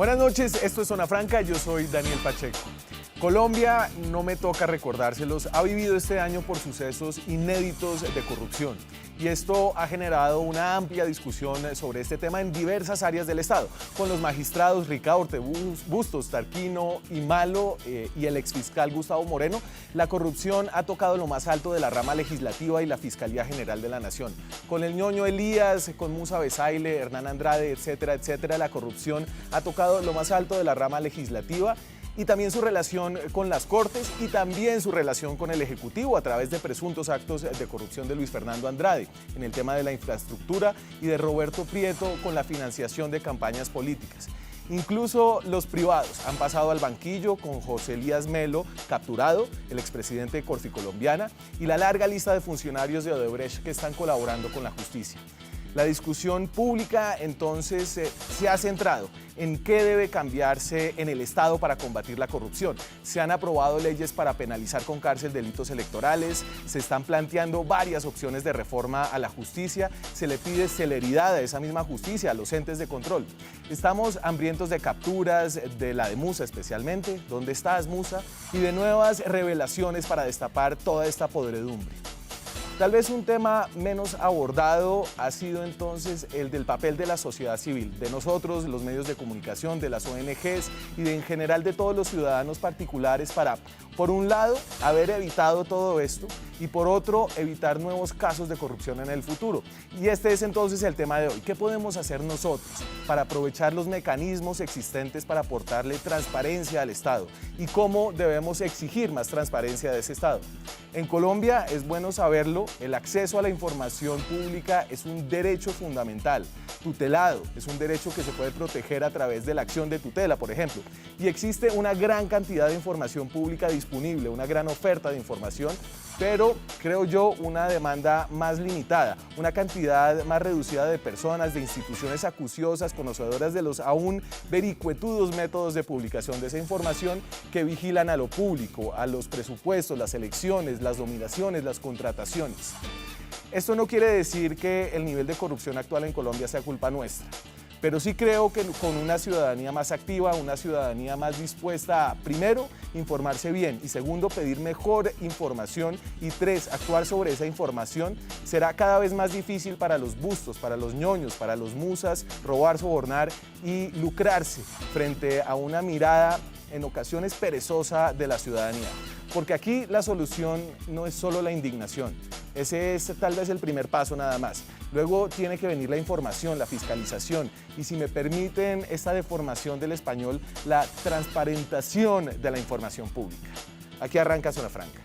Buenas noches, esto es Zona Franca, yo soy Daniel Pacheco. Colombia, no me toca recordárselos, ha vivido este año por sucesos inéditos de corrupción. Y esto ha generado una amplia discusión sobre este tema en diversas áreas del Estado, con los magistrados Ricaurte, Bustos, Tarquino y Malo y el exfiscal Gustavo Moreno. La corrupción ha tocado lo más alto de la rama legislativa y la Fiscalía General de la Nación. Con el ñoño Elías, con Musa Besaile, Hernán Andrade, etcétera, etcétera, la corrupción ha tocado lo más alto de la rama legislativa y también su relación con las Cortes y también su relación con el Ejecutivo a través de presuntos actos de corrupción de Luis Fernando Andrade en el tema de la infraestructura y de Roberto Prieto con la financiación de campañas políticas. Incluso los privados han pasado al banquillo con José Elías Melo, capturado, el expresidente de Corficolombiana, y la larga lista de funcionarios de Odebrecht que están colaborando con la justicia. La discusión pública entonces se ha centrado en qué debe cambiarse en el Estado para combatir la corrupción. Se han aprobado leyes para penalizar con cárcel delitos electorales, se están planteando varias opciones de reforma a la justicia, se le pide celeridad a esa misma justicia, a los entes de control. Estamos hambrientos de capturas, de la de Musa especialmente, ¿dónde estás, Musa? Y de nuevas revelaciones para destapar toda esta podredumbre. Tal vez un tema menos abordado ha sido entonces el del papel de la sociedad civil, de nosotros, los medios de comunicación, de las ONGs y en general de todos los ciudadanos particulares para, por un lado, haber evitado todo esto y por otro, evitar nuevos casos de corrupción en el futuro. Y este es entonces el tema de hoy. ¿Qué podemos hacer nosotros para aprovechar los mecanismos existentes para aportarle transparencia al Estado? ¿Y cómo debemos exigir más transparencia de ese Estado? En Colombia, es bueno saberlo, el acceso a la información pública es un derecho fundamental, tutelado, es un derecho que se puede proteger a través de la acción de tutela, por ejemplo. Y existe una gran cantidad de información pública disponible, una gran oferta de información, pero creo yo una demanda más limitada, una cantidad más reducida de personas, de instituciones acuciosas, conocedoras de los aún vericuetudos métodos de publicación de esa información que vigilan a lo público, a los presupuestos, las elecciones, las nominaciones, las contrataciones. Esto no quiere decir que el nivel de corrupción actual en Colombia sea culpa nuestra. Pero sí creo que con una ciudadanía más activa, una ciudadanía más dispuesta a, primero, informarse bien y segundo, pedir mejor información y tres, actuar sobre esa información, será cada vez más difícil para los bustos, para los ñoños, para los musas, robar, sobornar y lucrarse frente a una mirada en ocasiones perezosa de la ciudadanía. Porque aquí la solución no es solo la indignación, ese es tal vez el primer paso nada más. Luego tiene que venir la información, la fiscalización y, si me permiten esta deformación del español, la transparentación de la información pública. Aquí arranca Zona Franca.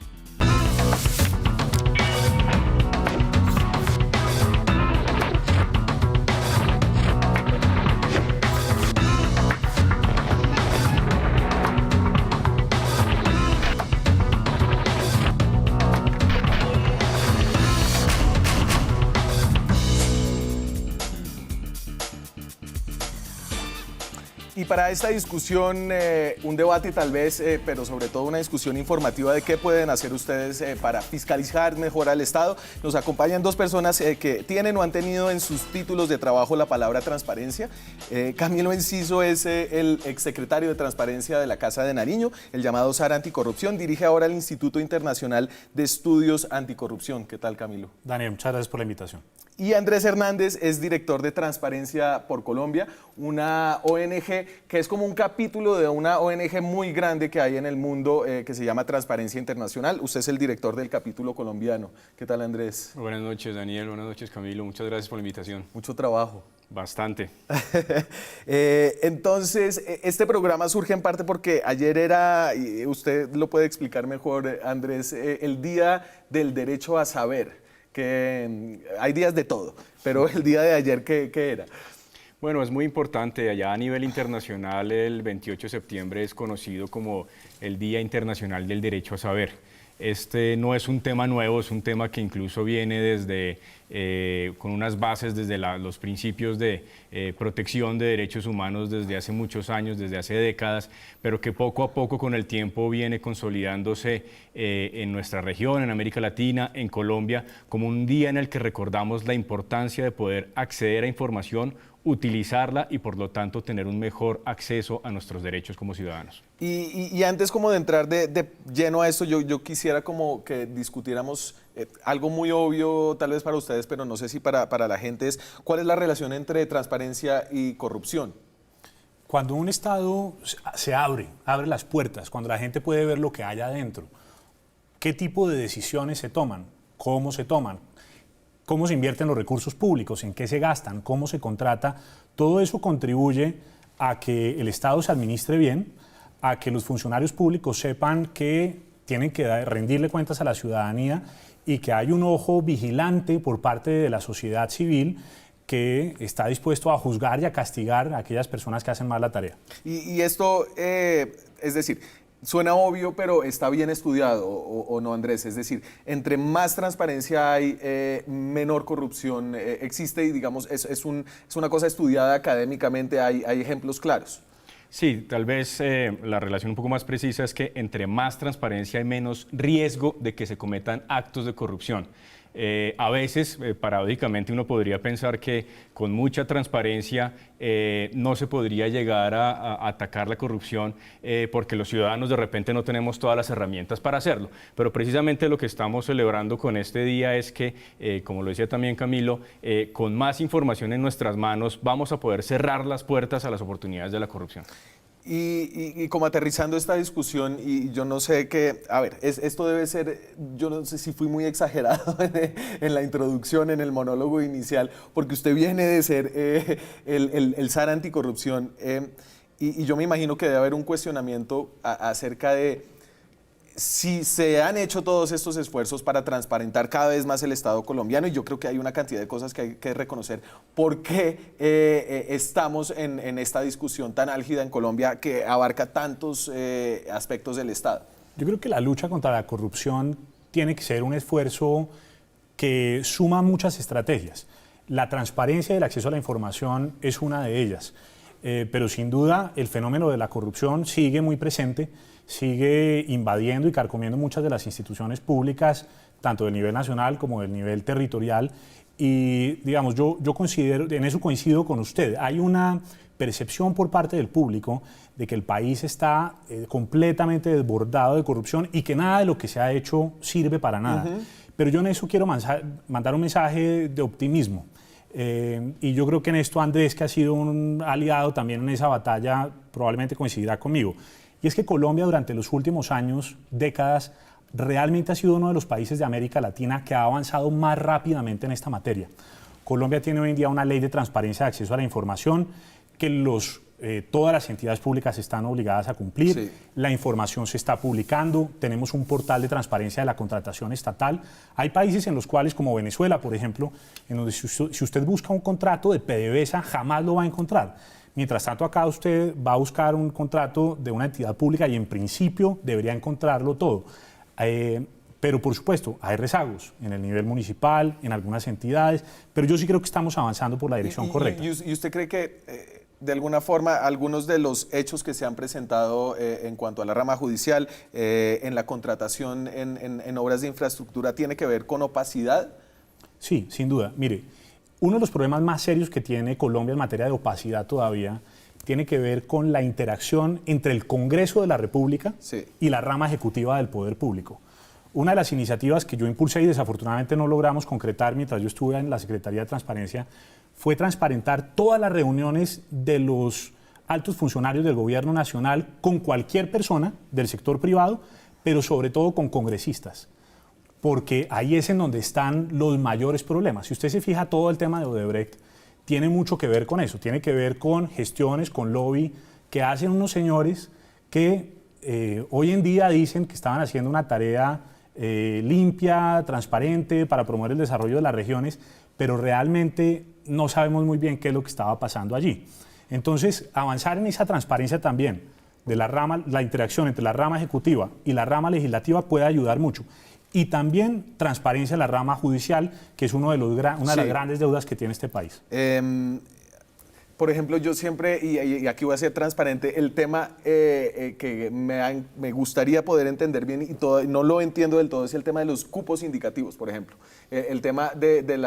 Y para esta discusión, un debate tal vez, pero sobre todo una discusión informativa de qué pueden hacer ustedes para fiscalizar mejor al Estado, nos acompañan dos personas que tienen o han tenido en sus títulos de trabajo la palabra transparencia. Camilo Enciso es el exsecretario de Transparencia de la Casa de Nariño, el llamado SAR Anticorrupción, dirige ahora el Instituto Internacional de Estudios Anticorrupción. ¿Qué tal, Camilo? Daniel, muchas gracias por la invitación. Y Andrés Hernández es director de Transparencia por Colombia, una ONG que es como un capítulo de una ONG muy grande que hay en el mundo que se llama Transparencia Internacional. Usted es el director del capítulo colombiano. ¿Qué tal, Andrés? Buenas noches, Daniel. Buenas noches, Camilo. Muchas gracias por la invitación. Mucho trabajo. Bastante. Entonces, este programa surge en parte porque ayer era, y usted lo puede explicar mejor, Andrés, el Día del Derecho a Saber, que hay días de todo, pero el día de ayer, ¿qué era? Bueno, es muy importante. Allá a nivel internacional, el 28 de septiembre es conocido como el Día Internacional del Derecho a Saber. Este no es un tema nuevo, es un tema que incluso viene desde, con unas bases desde los principios de protección de derechos humanos desde hace muchos años, desde hace décadas, pero que poco a poco con el tiempo viene consolidándose en nuestra región, en América Latina, en Colombia, como un día en el que recordamos la importancia de poder acceder a información utilizarla y por lo tanto tener un mejor acceso a nuestros derechos como ciudadanos. Y antes como de entrar de lleno a esto, yo quisiera como que discutiéramos algo muy obvio tal vez para ustedes, pero no sé si para la gente es, ¿cuál es la relación entre transparencia y corrupción? Cuando un Estado se abre las puertas, cuando la gente puede ver lo que hay adentro, qué tipo de decisiones se toman, cómo se toman, cómo se invierten los recursos públicos, en qué se gastan, cómo se contrata, todo eso contribuye a que el Estado se administre bien, a que los funcionarios públicos sepan que tienen que rendirle cuentas a la ciudadanía y que hay un ojo vigilante por parte de la sociedad civil que está dispuesto a juzgar y a castigar a aquellas personas que hacen mal la tarea. Y esto, es decir, suena obvio, pero está bien estudiado, o no, Andrés. Es decir, entre más transparencia hay, menor corrupción existe y, digamos, es una cosa estudiada académicamente, hay ejemplos claros. Sí, tal vez la relación un poco más precisa es que entre más transparencia hay menos riesgo de que se cometan actos de corrupción. A veces, paradójicamente, uno podría pensar que con mucha transparencia no se podría llegar a atacar la corrupción porque los ciudadanos de repente no tenemos todas las herramientas para hacerlo. Pero precisamente lo que estamos celebrando con este día es que, como lo decía también Camilo, con más información en nuestras manos vamos a poder cerrar las puertas a las oportunidades de la corrupción. Y como aterrizando esta discusión, y yo no sé qué, a ver, esto debe ser, yo no sé si fui muy exagerado en la introducción, en el monólogo inicial, porque usted viene de ser el zar anticorrupción, y yo me imagino que debe haber un cuestionamiento acerca de si se han hecho todos estos esfuerzos para transparentar cada vez más el Estado colombiano, y yo creo que hay una cantidad de cosas que hay que reconocer. ¿Por qué estamos en esta discusión tan álgida en Colombia que abarca tantos aspectos del Estado? Yo creo que la lucha contra la corrupción tiene que ser un esfuerzo que suma muchas estrategias. La transparencia y el acceso a la información es una de ellas, pero sin duda el fenómeno de la corrupción sigue muy presente, sigue invadiendo y carcomiendo muchas de las instituciones públicas, tanto del nivel nacional como del nivel territorial. Y, digamos, yo considero, en eso coincido con usted, hay una percepción por parte del público de que el país está completamente desbordado de corrupción y que nada de lo que se ha hecho sirve para nada. Pero yo en eso quiero mandar un mensaje de optimismo. Y yo creo que en esto Andrés, que ha sido un aliado también en esa batalla, probablemente coincidirá conmigo. Y es que Colombia durante los últimos años, décadas, realmente ha sido uno de los países de América Latina que ha avanzado más rápidamente en esta materia. Colombia tiene hoy en día una ley de transparencia de acceso a la información que todas las entidades públicas están obligadas a cumplir. Sí. La información se está publicando, tenemos un portal de transparencia de la contratación estatal. Hay países en los cuales, como Venezuela, por ejemplo, en donde si usted busca un contrato de PDVSA, jamás lo va a encontrar. Mientras tanto, acá usted va a buscar un contrato de una entidad pública y en principio debería encontrarlo todo. Pero por supuesto, hay rezagos en el nivel municipal, en algunas entidades, pero yo sí creo que estamos avanzando por la dirección correcta. ¿Y usted cree que de alguna forma algunos de los hechos que se han presentado en cuanto a la rama judicial, en la contratación en obras de infraestructura, tiene que ver con opacidad? Sí, sin duda. Mire, uno de los problemas más serios que tiene Colombia en materia de opacidad todavía tiene que ver con la interacción entre el Congreso de la República y la rama ejecutiva del poder público. Una de las iniciativas que yo impulsé y desafortunadamente no logramos concretar mientras yo estuve en la Secretaría de Transparencia fue transparentar todas las reuniones de los altos funcionarios del gobierno nacional con cualquier persona del sector privado, pero sobre todo con congresistas, porque ahí es en donde están los mayores problemas. Si usted se fija, todo el tema de Odebrecht tiene mucho que ver con eso, tiene que ver con gestiones, con lobby que hacen unos señores que hoy en día dicen que estaban haciendo una tarea limpia, transparente, para promover el desarrollo de las regiones, pero realmente no sabemos muy bien qué es lo que estaba pasando allí. Entonces, avanzar en esa transparencia también de la interacción entre la rama ejecutiva y la rama legislativa puede ayudar mucho. Y también transparencia en la rama judicial, que es una de las grandes deudas que tiene este país. Por ejemplo, yo siempre, y aquí voy a ser transparente, el tema que me gustaría poder entender bien y no lo entiendo del todo es el tema de los cupos indicativos, por ejemplo. El tema de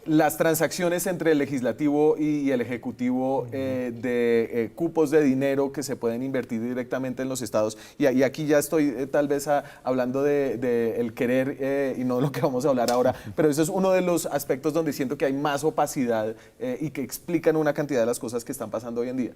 las transacciones entre el legislativo y el ejecutivo de cupos de dinero que se pueden invertir directamente en los estados. Y aquí ya estoy tal vez hablando de el querer y no de lo que vamos a hablar ahora, pero eso es uno de los aspectos donde siento que hay más opacidad y que explican una cantidad de las cosas que están pasando hoy en día.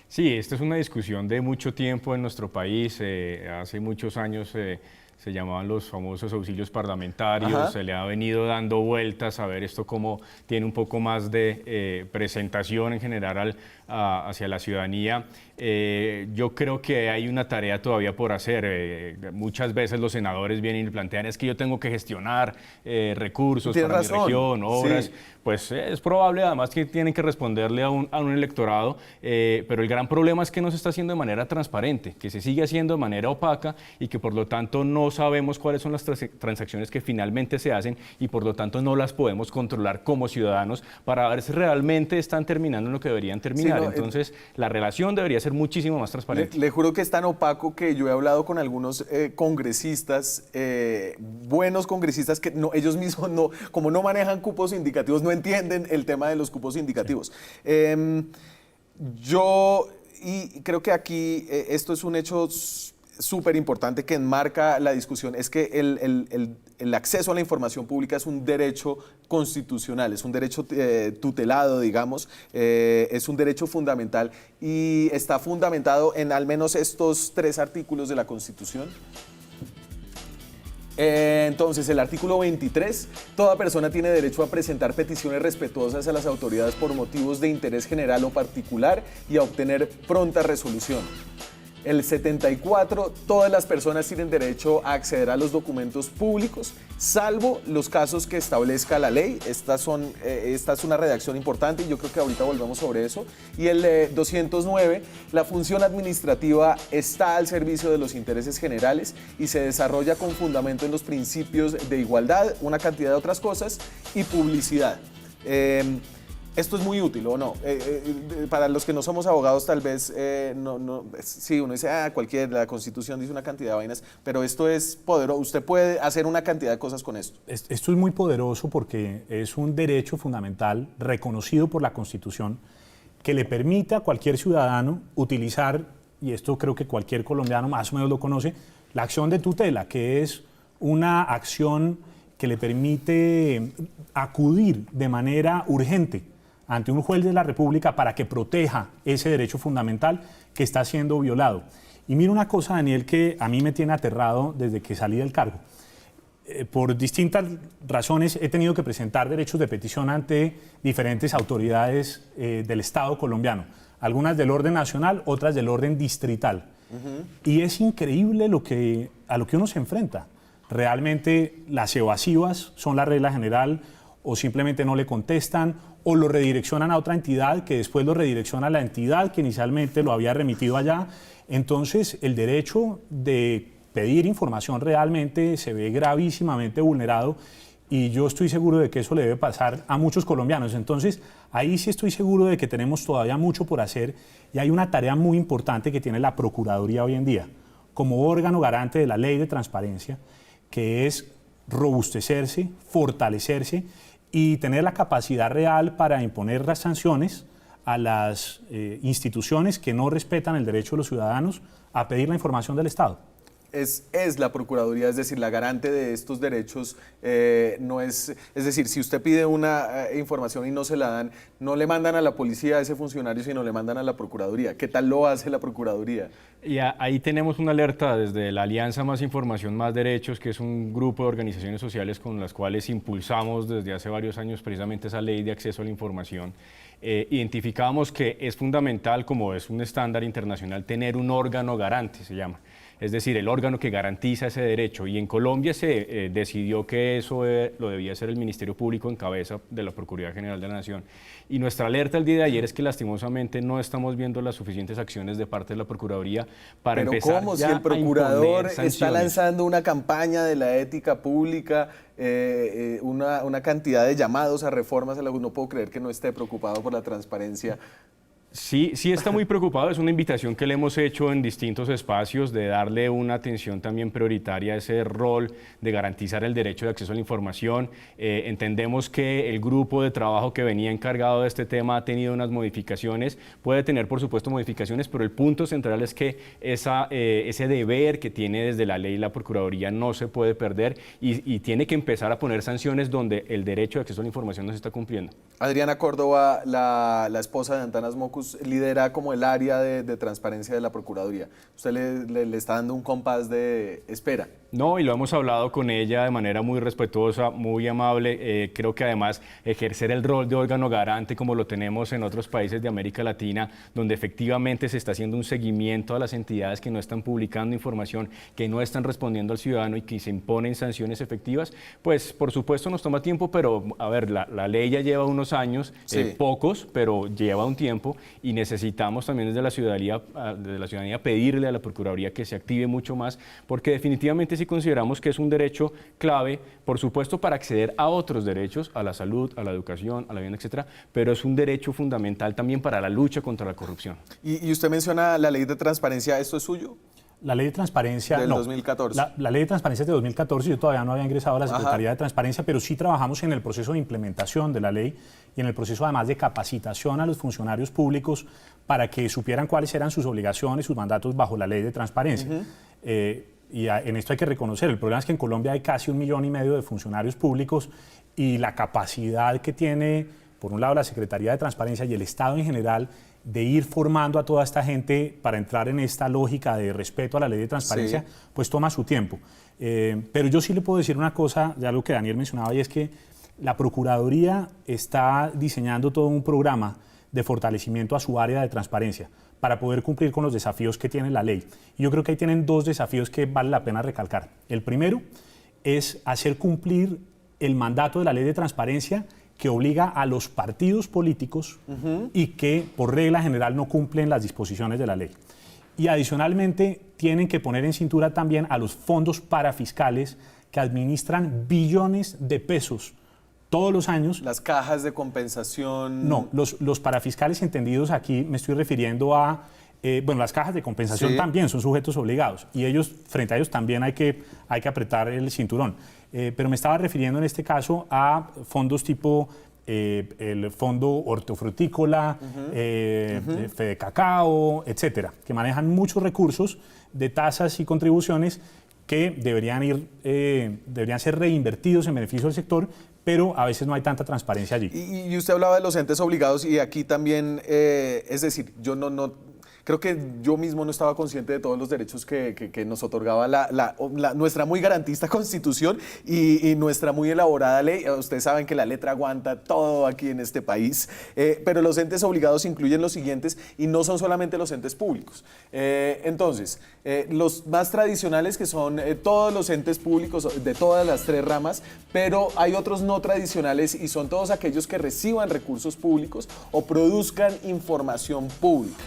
Sí, esta es una discusión de mucho tiempo en nuestro país. Hace muchos años se llamaban los famosos auxilios parlamentarios. Ajá. Se le ha venido dando vueltas a ver esto cómo tiene un poco más de presentación en general hacia la ciudadanía. Yo creo que hay una tarea todavía por hacer. Muchas veces los senadores vienen y plantean es que yo tengo que gestionar recursos para mi región, obras. Sí. Pues es probable además que tienen que responderle a un electorado, pero el gran problema es que no se está haciendo de manera transparente, que se sigue haciendo de manera opaca y que por lo tanto no sabemos cuáles son las transacciones que finalmente se hacen y por lo tanto no las podemos controlar como ciudadanos para ver si realmente están terminando en lo que deberían terminar. Sí, Entonces la relación debería ser muchísimo más transparente. Le juro que es tan opaco que yo he hablado con algunos congresistas, buenos congresistas, que no, ellos mismos no, como no manejan cupos indicativos, no entienden el tema de los cupos indicativos. Y creo que aquí esto es un hecho súper importante que enmarca la discusión, es que el acceso a la información pública es un derecho constitucional, es un derecho tutelado, digamos, es un derecho fundamental y está fundamentado en al menos estos 3 artículos de la Constitución. Entonces, el artículo 23, toda persona tiene derecho a presentar peticiones respetuosas a las autoridades por motivos de interés general o particular y a obtener pronta resolución. El 74, todas las personas tienen derecho a acceder a los documentos públicos, salvo los casos que establezca la ley. Esta es una redacción importante y yo creo que ahorita volvemos sobre eso. Y el 209, la función administrativa está al servicio de los intereses generales y se desarrolla con fundamento en los principios de igualdad, una cantidad de otras cosas, y publicidad. Esto es muy útil, ¿o no? Para los que no somos abogados, tal vez, sí, uno dice, la Constitución dice una cantidad de vainas, pero esto es poderoso, usted puede hacer una cantidad de cosas con esto. Esto es muy poderoso porque es un derecho fundamental reconocido por la Constitución que le permite a cualquier ciudadano utilizar, y esto creo que cualquier colombiano más o menos lo conoce, la acción de tutela, que es una acción que le permite acudir de manera urgente ante un juez de la República para que proteja ese derecho fundamental que está siendo violado. Y mira una cosa, Daniel, que a mí me tiene aterrado desde que salí del cargo. Por distintas razones he tenido que presentar derechos de petición ante diferentes autoridades del Estado colombiano, algunas del orden nacional, otras del orden distrital. Y es increíble a lo que uno se enfrenta. Realmente las evasivas son la regla general, o simplemente no le contestan, o lo redireccionan a otra entidad que después lo redirecciona a la entidad que inicialmente lo había remitido allá. Entonces, el derecho de pedir información realmente se ve gravísimamente vulnerado y yo estoy seguro de que eso le debe pasar a muchos colombianos. Entonces, ahí sí estoy seguro de que tenemos todavía mucho por hacer y hay una tarea muy importante que tiene la Procuraduría hoy en día, como órgano garante de la ley de transparencia, que es robustecerse, fortalecerse y tener la capacidad real para imponer las sanciones a las instituciones que no respetan el derecho de los ciudadanos a pedir la información del Estado. Es la Procuraduría, es decir, la garante de estos derechos, no es decir, si usted pide una información y no se la dan, no le mandan a la policía a ese funcionario, sino le mandan a la Procuraduría. ¿Qué tal lo hace la Procuraduría? Y ahí tenemos una alerta desde la Alianza Más Información, Más Derechos, que es un grupo de organizaciones sociales con las cuales impulsamos desde hace varios años precisamente esa ley de acceso a la información. Identificamos que es fundamental, como es un estándar internacional, tener un órgano garante, se llama. Es decir, el órgano que garantiza ese derecho. Y en Colombia se decidió que eso lo debía hacer el Ministerio Público en cabeza de la Procuraduría General de la Nación. Y nuestra alerta el día de ayer es que lastimosamente no estamos viendo las suficientes acciones de parte de la Procuraduría para empezar ya a imponer sanciones. Pero ¿cómo? Si el procurador está lanzando una campaña de la ética pública, una cantidad de llamados a reformas, no puedo creer que no esté preocupado por la transparencia. Sí, sí está muy preocupado. Es una invitación que le hemos hecho en distintos espacios de darle una atención también prioritaria a ese rol de garantizar el derecho de acceso a la información. Entendemos que el grupo de trabajo que venía encargado de este tema ha tenido unas modificaciones. Puede tener, por supuesto, modificaciones, pero el punto central es que ese deber que tiene desde la ley la Procuraduría no se puede perder y tiene que empezar a poner sanciones donde el derecho de acceso a la información no se está cumpliendo. Adriana Córdoba, la esposa de Antanas Mockus, lidera como el área de transparencia de la Procuraduría. ¿Usted le está dando un compás de espera? No, y lo hemos hablado con ella de manera muy respetuosa, muy amable. Creo que además ejercer el rol de órgano garante como lo tenemos en otros países de América Latina, donde efectivamente se está haciendo un seguimiento a las entidades que no están publicando información, que no están respondiendo al ciudadano y que se imponen sanciones efectivas, pues por supuesto nos toma tiempo, pero a ver, la ley ya lleva unos años, sí. Pocos, pero lleva un tiempo y necesitamos también desde la ciudadanía pedirle a la Procuraduría que se active mucho más, porque definitivamente sí consideramos que es un derecho clave, por supuesto, para acceder a otros derechos, a la salud, a la educación, a la vivienda, etcétera, pero es un derecho fundamental también para la lucha contra la corrupción. Y usted menciona la ley de transparencia, ¿esto es suyo? La ley de transparencia... Del no, 2014. La ley de transparencia es de 2014, yo todavía no había ingresado a la Secretaría de Transparencia, pero sí trabajamos en el proceso de implementación de la ley y en el proceso además de capacitación a los funcionarios públicos para que supieran cuáles eran sus obligaciones, sus mandatos bajo la ley de transparencia. En esto hay que reconocer, el problema es que en Colombia hay casi 1,5 millones de funcionarios públicos y la capacidad que tiene, por un lado, la Secretaría de Transparencia y el Estado en general, de ir formando a toda esta gente para entrar en esta lógica de respeto a la ley de transparencia, sí, pues toma su tiempo. Pero yo sí le puedo decir una cosa, ya lo que Daniel mencionaba, y es que la Procuraduría está diseñando todo un programa de fortalecimiento a su área de transparencia para poder cumplir con los desafíos que tiene la ley. Y yo creo que ahí tienen 2 desafíos que vale la pena recalcar. El primero es hacer cumplir el mandato de la ley de transparencia que obliga a los partidos políticos y que por regla general no cumplen las disposiciones de la ley. Y adicionalmente tienen que poner en cintura también a los fondos parafiscales que administran billones de pesos todos los años. Las cajas de compensación... No, los parafiscales entendidos aquí me estoy refiriendo a... bueno, las cajas de compensación sí, también son sujetos obligados y ellos, frente a ellos también hay que apretar el cinturón. Pero me estaba refiriendo en este caso a fondos tipo el Fondo Hortofrutícola, Fede Cacao, etcétera, que manejan muchos recursos de tasas y contribuciones que deberían ser reinvertidos en beneficio del sector, pero a veces no hay tanta transparencia allí. Y usted hablaba de los entes obligados y aquí también, es decir, yo creo que yo mismo no estaba consciente de todos los derechos que nos otorgaba nuestra muy garantista Constitución y nuestra muy elaborada ley. Ustedes saben que la letra aguanta todo aquí en este país, pero los entes obligados incluyen los siguientes y no son solamente los entes públicos. Entonces, los más tradicionales que son todos los entes públicos de todas las 3 ramas, pero hay otros no tradicionales y son todos aquellos que reciban recursos públicos o produzcan información pública.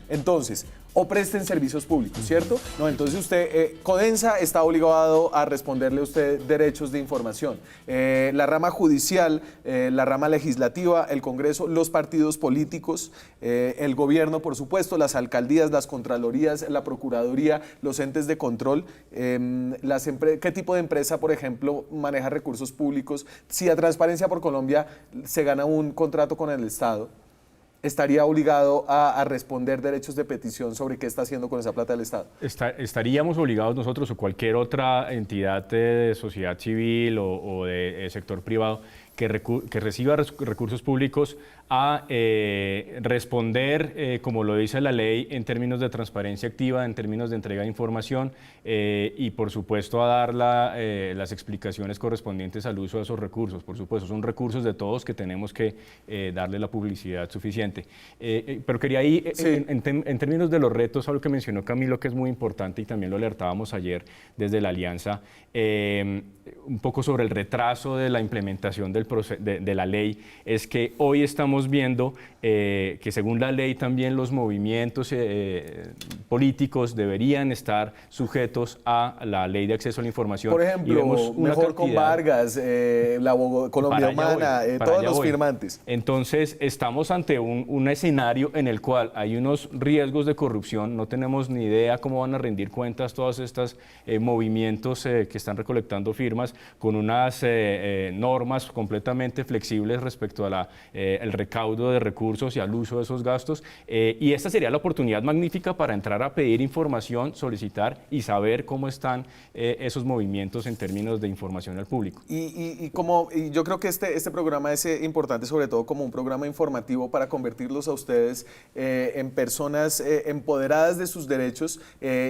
Entonces, o presten servicios públicos, ¿cierto? No, entonces usted, Codensa está obligado a responderle a usted derechos de información. La rama judicial, la rama legislativa, el Congreso, los partidos políticos, el gobierno, por supuesto, las alcaldías, las contralorías, la Procuraduría, los entes de control, ¿qué tipo de empresa, por ejemplo, maneja recursos públicos? Si a Transparencia por Colombia se gana un contrato con el Estado, ¿estaría obligado a responder derechos de petición sobre qué está haciendo con esa plata del Estado? Estaríamos obligados nosotros o cualquier otra entidad de sociedad civil o de sector privado que reciba recursos públicos a responder, como lo dice la ley, en términos de transparencia activa, en términos de entrega de información y, por supuesto, a dar las explicaciones correspondientes al uso de esos recursos. Por supuesto, son recursos de todos que tenemos que darle la publicidad suficiente. Pero quería ahí, sí, en términos de los retos, algo que mencionó Camilo que es muy importante y también lo alertábamos ayer desde la Alianza, un poco sobre el retraso de la implementación de la ley, es que hoy estamos viendo que según la ley también los movimientos políticos deberían estar sujetos a la ley de acceso a la información. Por Y ejemplo, vemos una mejor con cantidad. Vargas, Colombia Humana, todos los firmantes. Entonces, estamos ante un escenario en el cual hay unos riesgos de corrupción, no tenemos ni idea cómo van a rendir cuentas todos estos movimientos que están recolectando firmas, con unas normas completamente flexibles respecto a el recaudo de recursos y al uso de esos gastos. Y esta sería la oportunidad magnífica para entrar a pedir información, solicitar y saber cómo están esos movimientos en términos de información al público. Y yo creo que este programa es importante, sobre todo como un programa informativo para convertirlos a ustedes en personas empoderadas de sus derechos.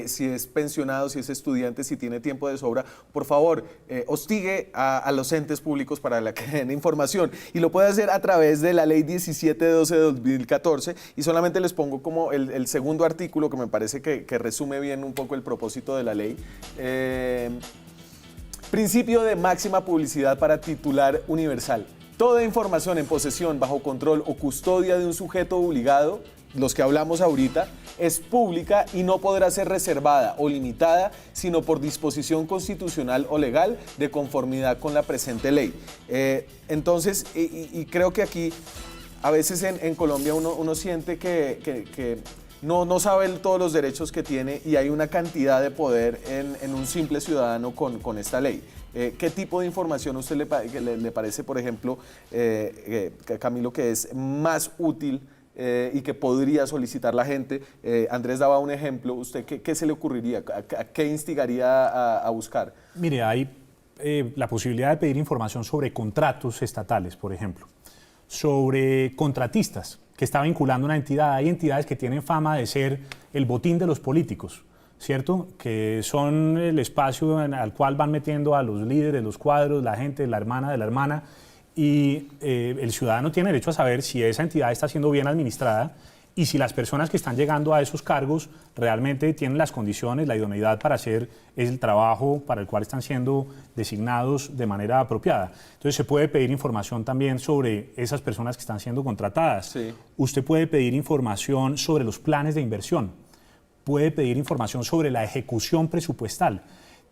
Si es pensionado, si es estudiante, si tiene tiempo de sobra, por favor, hostigue a los entes públicos para que den información. Y lo puede hacer a través de la Ley 1712 de 2014. Y solamente les pongo como el segundo artículo que me parece que resume bien un poco el propósito de la ley. Principio de máxima publicidad para titular universal. Toda información en posesión, bajo control o custodia de un sujeto obligado, los que hablamos ahorita, es pública y no podrá ser reservada o limitada, sino por disposición constitucional o legal de conformidad con la presente ley. Entonces, y creo que aquí, a veces en Colombia uno siente que no sabe todos los derechos que tiene y hay una cantidad de poder en un simple ciudadano con esta ley. ¿Qué tipo de información a usted le parece, por ejemplo, Camilo, que es más útil y que podría solicitar la gente? Andrés daba un ejemplo. ¿Usted qué se le ocurriría? ¿A qué instigaría a buscar? Mire, hay la posibilidad de pedir información sobre contratos estatales, por ejemplo, sobre contratistas que está vinculando una entidad. Hay entidades que tienen fama de ser el botín de los políticos, ¿cierto? Que son el espacio al cual van metiendo a los líderes, los cuadros, la gente, la hermana de la hermana, y el ciudadano tiene derecho a saber si esa entidad está siendo bien administrada y si las personas que están llegando a esos cargos realmente tienen las condiciones, la idoneidad para hacer el trabajo para el cual están siendo designados de manera apropiada. Entonces se puede pedir información también sobre esas personas que están siendo contratadas. Sí. Usted puede pedir información sobre los planes de inversión, puede pedir información sobre la ejecución presupuestal,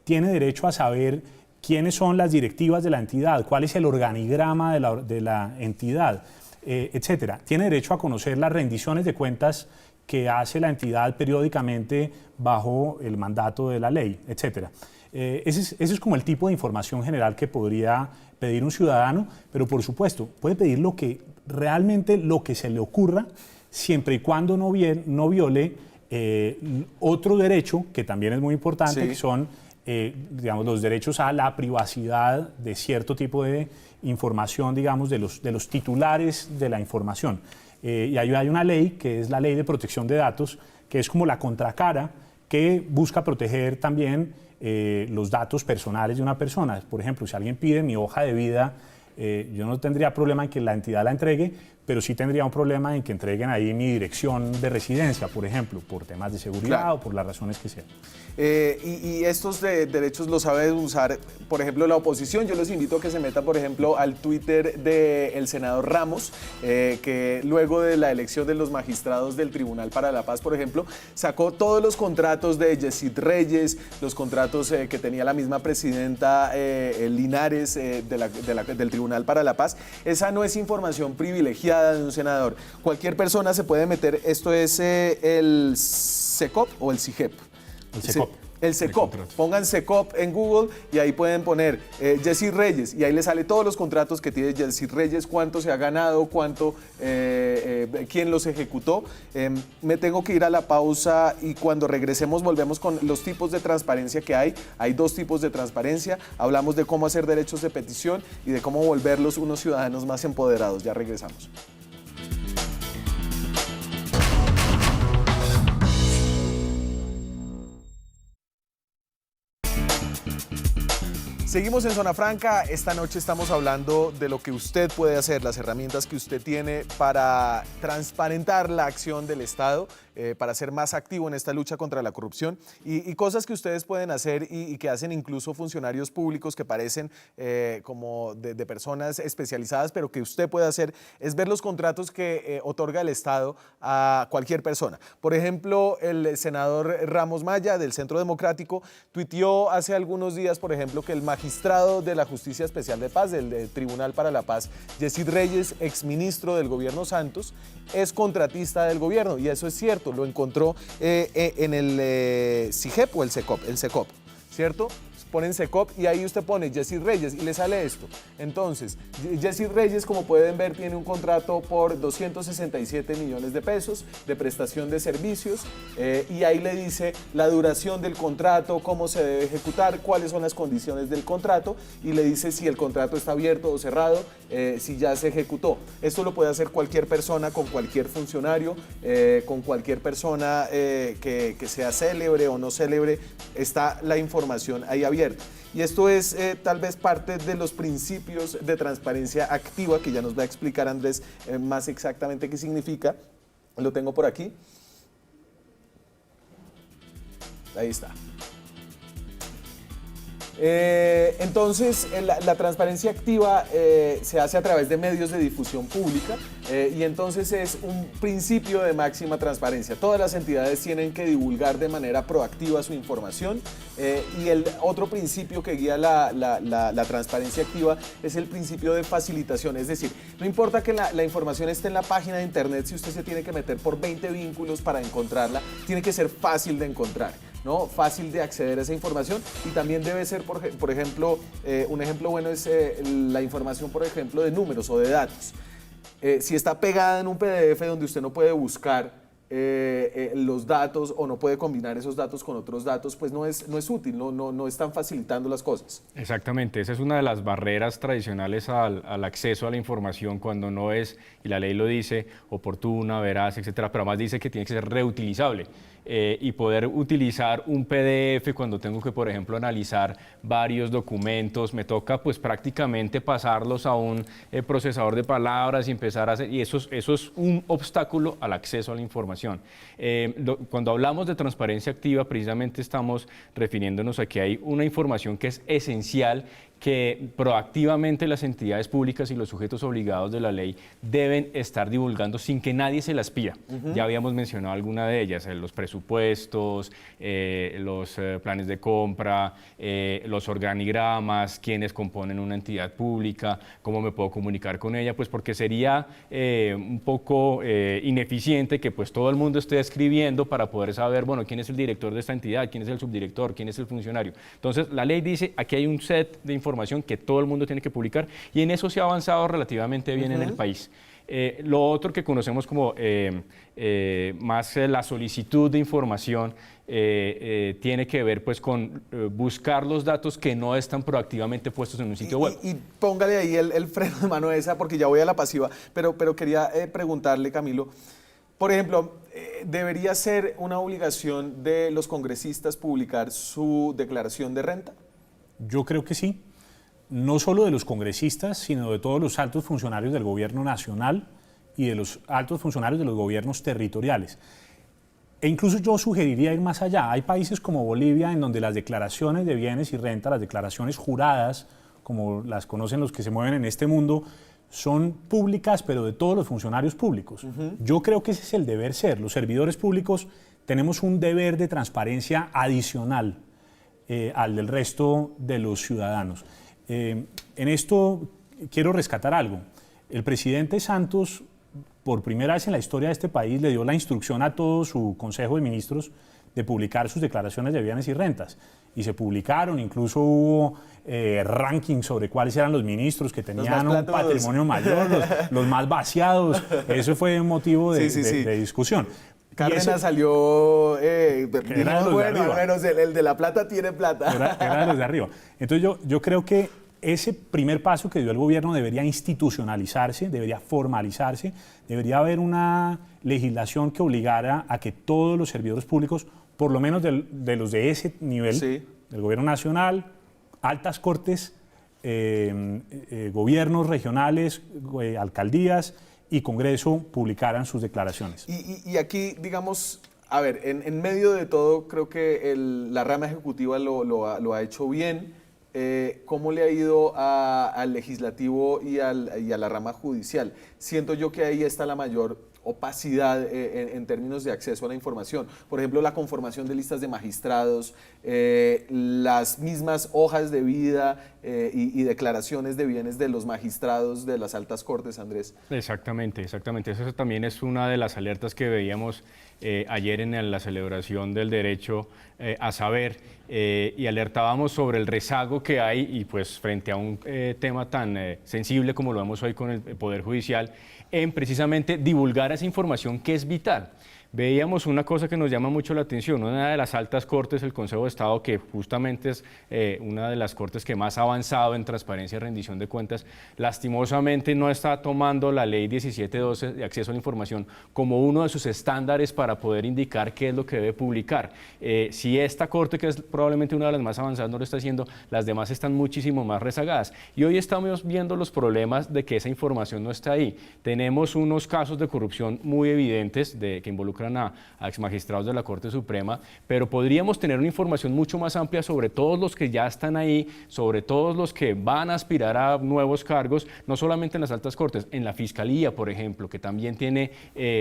tiene derecho a saber quiénes son las directivas de la entidad, cuál es el organigrama de la entidad, etcétera. Tiene derecho a conocer las rendiciones de cuentas que hace la entidad periódicamente bajo el mandato de la ley, etcétera. Ese es como el tipo de información general que podría pedir un ciudadano, pero por supuesto puede pedir realmente lo que se le ocurra, siempre y cuando no viole otro derecho que también es muy importante, sí, que son digamos, los derechos a la privacidad de cierto tipo de información, digamos, de los titulares de la información. Y ahí hay una ley, que es la Ley de Protección de Datos, que es como la contracara que busca proteger también los datos personales de una persona. Por ejemplo, si alguien pide mi hoja de vida, yo no tendría problema en que la entidad la entregue, pero sí tendría un problema en que entreguen ahí mi dirección de residencia, por ejemplo, por temas de seguridad, claro, o por las razones que sean. Y estos derechos los sabe usar, por ejemplo, la oposición. Yo los invito a que se metan, por ejemplo, al Twitter del senador Ramos, que luego de la elección de los magistrados del Tribunal para la Paz, por ejemplo, sacó todos los contratos de Yesid Reyes, los contratos que tenía la misma presidenta Linares del Tribunal para la Paz. Esa no es información privilegiada de un senador. Cualquier persona se puede meter. Esto es el SECOP o el CIGEP. El SECOP. El SECOP. Pongan SECOP en Google y ahí pueden poner Yesid Reyes y ahí les sale todos los contratos que tiene Yesid Reyes, cuánto se ha ganado, quién los ejecutó. Me tengo que ir a la pausa y cuando regresemos volvemos con los tipos de transparencia que hay. Hay dos tipos de transparencia. Hablamos de cómo hacer derechos de petición y de cómo volverlos unos ciudadanos más empoderados. Ya regresamos. Seguimos en Zona Franca. Esta noche estamos hablando de lo que usted puede hacer, las herramientas que usted tiene para transparentar la acción del Estado, para ser más activo en esta lucha contra la corrupción y cosas que ustedes pueden hacer y que hacen incluso funcionarios públicos que parecen como de personas especializadas, pero que usted puede hacer es ver los contratos que otorga el Estado a cualquier persona. Por ejemplo, el senador Ramos Maya del Centro Democrático tuiteó hace algunos días, por ejemplo, que el magistrado de la Justicia Especial de Paz, del Tribunal para la Paz, Yesid Reyes, exministro del gobierno Santos, es contratista del gobierno, y eso es cierto, lo encontró en el CIGEP o el SECOP, ¿cierto? Ponen SECOP y ahí usted pone Yesid Reyes y le sale esto. Entonces, Yesid Reyes, como pueden ver, tiene un contrato por 267 millones de pesos de prestación de servicios y ahí le dice la duración del contrato, cómo se debe ejecutar, cuáles son las condiciones del contrato y le dice si el contrato está abierto o cerrado, si ya se ejecutó. Esto lo puede hacer cualquier persona con cualquier funcionario, con cualquier persona que sea célebre o no célebre, está la información ahí abierta. Y esto es tal vez parte de los principios de transparencia activa que ya nos va a explicar Andrés más exactamente qué significa. Lo tengo por aquí. Ahí está. Entonces, la transparencia activa se hace a través de medios de difusión pública y entonces es un principio de máxima transparencia. Todas las entidades tienen que divulgar de manera proactiva su información y el otro principio que guía la transparencia activa es el principio de facilitación. Es decir, no importa que la información esté en la página de internet, si usted se tiene que meter por 20 vínculos para encontrarla, tiene que ser fácil de encontrar, ¿no? Fácil de acceder a esa información y también debe ser, por ejemplo, un ejemplo bueno es la información, por ejemplo, de números o de datos. Si está pegada en un PDF donde usted no puede buscar los datos o no puede combinar esos datos con otros datos, pues no es útil, no están facilitando las cosas. Exactamente, esa es una de las barreras tradicionales al acceso a la información cuando no es, y la ley lo dice, oportuna, veraz, etcétera, pero además dice que tiene que ser reutilizable. Y poder utilizar un PDF cuando tengo que, por ejemplo, analizar varios documentos, me toca pues prácticamente pasarlos a un procesador de palabras y empezar a hacer, y eso es un obstáculo al acceso a la información. Cuando hablamos de transparencia activa, precisamente estamos refiriéndonos a que hay una información que es esencial, que proactivamente las entidades públicas y los sujetos obligados de la ley deben estar divulgando sin que nadie se las pida. Ya habíamos mencionado alguna de ellas, los presupuestos, los planes de compra, los organigramas, quiénes componen una entidad pública, cómo me puedo comunicar con ella, pues porque sería un poco ineficiente que pues todo el mundo esté escribiendo para poder saber, bueno, quién es el director de esta entidad, quién es el subdirector, quién es el funcionario. Entonces, la ley dice, aquí hay un set de información que todo el mundo tiene que publicar y en eso se ha avanzado relativamente bien en el país. Lo otro que conocemos como más la solicitud de información tiene que ver pues con buscar los datos que no están proactivamente puestos en un sitio web. Y póngale ahí el freno de mano a esa porque ya voy a la pasiva, pero quería preguntarle, Camilo, por ejemplo, ¿debería ser una obligación de los congresistas publicar su declaración de renta? Yo creo que sí. No solo de los congresistas, sino de todos los altos funcionarios del gobierno nacional y de los altos funcionarios de los gobiernos territoriales. E incluso yo sugeriría ir más allá. Hay países como Bolivia en donde las declaraciones de bienes y renta, las declaraciones juradas, como las conocen los que se mueven en este mundo, son públicas, pero de todos los funcionarios públicos. Yo creo que ese es el deber ser. Los servidores públicos tenemos un deber de transparencia adicional al del resto de los ciudadanos. En esto quiero rescatar algo. El presidente Santos, por primera vez en la historia de este país, le dio la instrucción a todo su Consejo de Ministros de publicar sus declaraciones de bienes y rentas. Y se publicaron, incluso hubo rankings sobre cuáles eran los ministros que tenían un patrimonio mayor, los más vaciados. Eso fue un motivo de discusión. Cárdenas salió, el de la plata tiene plata. Era de los de arriba. Entonces yo creo que ese primer paso que dio el gobierno debería institucionalizarse, debería formalizarse, debería haber una legislación que obligara a que todos los servidores públicos, por lo menos de los de ese nivel, del gobierno nacional, altas cortes, gobiernos regionales, alcaldías y Congreso publicaran sus declaraciones. Y aquí, digamos, a ver, en medio de todo, creo que la rama ejecutiva lo ha hecho bien. ¿Cómo le ha ido al legislativo y a la rama judicial? Siento yo que ahí está la mayor opacidad en términos de acceso a la información. Por ejemplo, la conformación de listas de magistrados, las mismas hojas de vida y declaraciones de bienes de los magistrados de las altas cortes, Andrés. Exactamente, exactamente. Eso también es una de las alertas que veíamos ayer en la celebración del derecho a saber y alertábamos sobre el rezago que hay y pues frente a un tema tan sensible como lo vemos hoy con el Poder Judicial, en precisamente divulgar esa información que es vital. Veíamos una cosa que nos llama mucho la atención, una de las altas cortes, el Consejo de Estado, que justamente es una de las cortes que más ha avanzado en transparencia y rendición de cuentas, lastimosamente no está tomando la ley 1712 de acceso a la información como uno de sus estándares para poder indicar qué es lo que debe publicar. Si esta corte, que es probablemente una de las más avanzadas, no lo está haciendo, las demás están muchísimo más rezagadas. Y hoy estamos viendo los problemas de que esa información no está ahí. Tenemos unos casos de corrupción muy evidentes que involucran a exmagistrados de la Corte Suprema, pero podríamos tener una información mucho más amplia sobre todos los que ya están ahí, sobre todos los que van a aspirar a nuevos cargos, no solamente en las altas cortes, en la Fiscalía, por ejemplo, que también tiene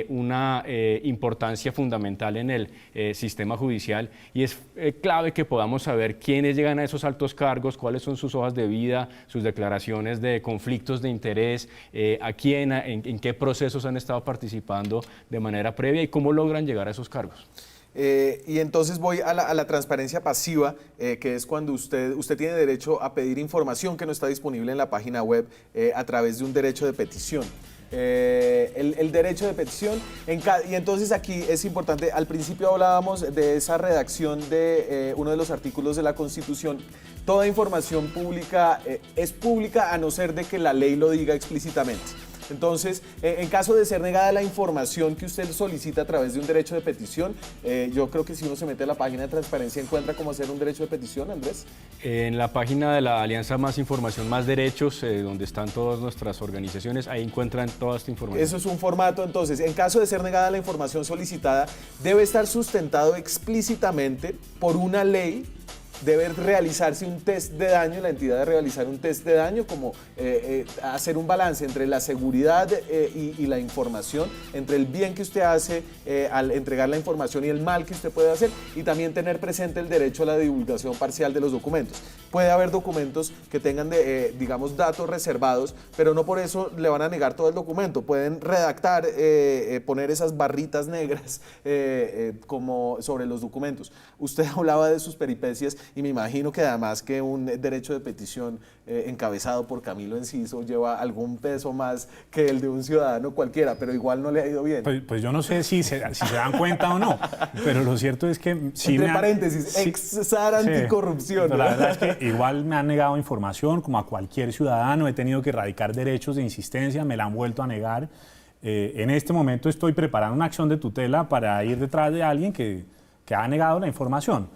una importancia fundamental en el sistema judicial, y es clave que podamos saber quiénes llegan a esos altos cargos, cuáles son sus hojas de vida, sus declaraciones de conflictos de interés, en qué procesos han estado participando de manera previa y cómo logran llegar a esos cargos. Y entonces voy a la transparencia pasiva, que es cuando usted tiene derecho a pedir información que no está disponible en la página web a través de un derecho de petición. El derecho de petición, y entonces aquí es importante, al principio hablábamos de esa redacción de uno de los artículos de la Constitución. Toda información pública es pública a no ser de que la ley lo diga explícitamente. Entonces, en caso de ser negada la información que usted solicita a través de un derecho de petición, yo creo que si uno se mete a la página de transparencia encuentra cómo hacer un derecho de petición, Andrés. En la página de la Alianza Más Información, Más Derechos, donde están todas nuestras organizaciones, ahí encuentran toda esta información. Eso es un formato, entonces, en caso de ser negada la información solicitada, debe estar sustentado explícitamente por una ley. Debe realizarse un test de daño, la entidad debe realizar un test de daño, como hacer un balance entre la seguridad y la información, entre el bien que usted hace al entregar la información y el mal que usted puede hacer, y también tener presente el derecho a la divulgación parcial de los documentos. Puede haber documentos que tengan, digamos, datos reservados, pero no por eso le van a negar todo el documento. Pueden redactar, poner esas barritas negras como sobre los documentos. Usted hablaba de sus peripecias y me imagino que además que un derecho de petición encabezado por Camilo Enciso lleva algún peso más que el de un ciudadano cualquiera, pero igual no le ha ido bien. Pues yo no sé si se dan cuenta o no, pero lo cierto es que... Sí, entre paréntesis, ex-SAR anticorrupción. ¿No? La verdad es que igual me han negado información, como a cualquier ciudadano, he tenido que erradicar derechos de insistencia, me la han vuelto a negar. En este momento estoy preparando una acción de tutela para ir detrás de alguien que ha negado la información.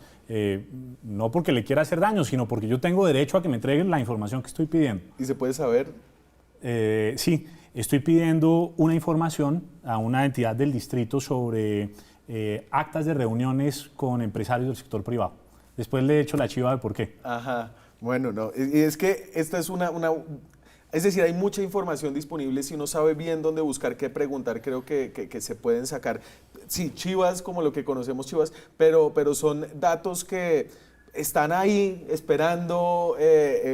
No porque le quiera hacer daño, sino porque yo tengo derecho a que me entreguen la información que estoy pidiendo. ¿Y se puede saber? Sí, estoy pidiendo una información a una entidad del distrito sobre actas de reuniones con empresarios del sector privado. Después le he hecho la chiva de por qué. Ajá, bueno, no, y es que esta es es decir, hay mucha información disponible. Si uno sabe bien dónde buscar, qué preguntar, creo que se pueden sacar, sí, chivas como lo que conocemos chivas, pero son datos que están ahí esperando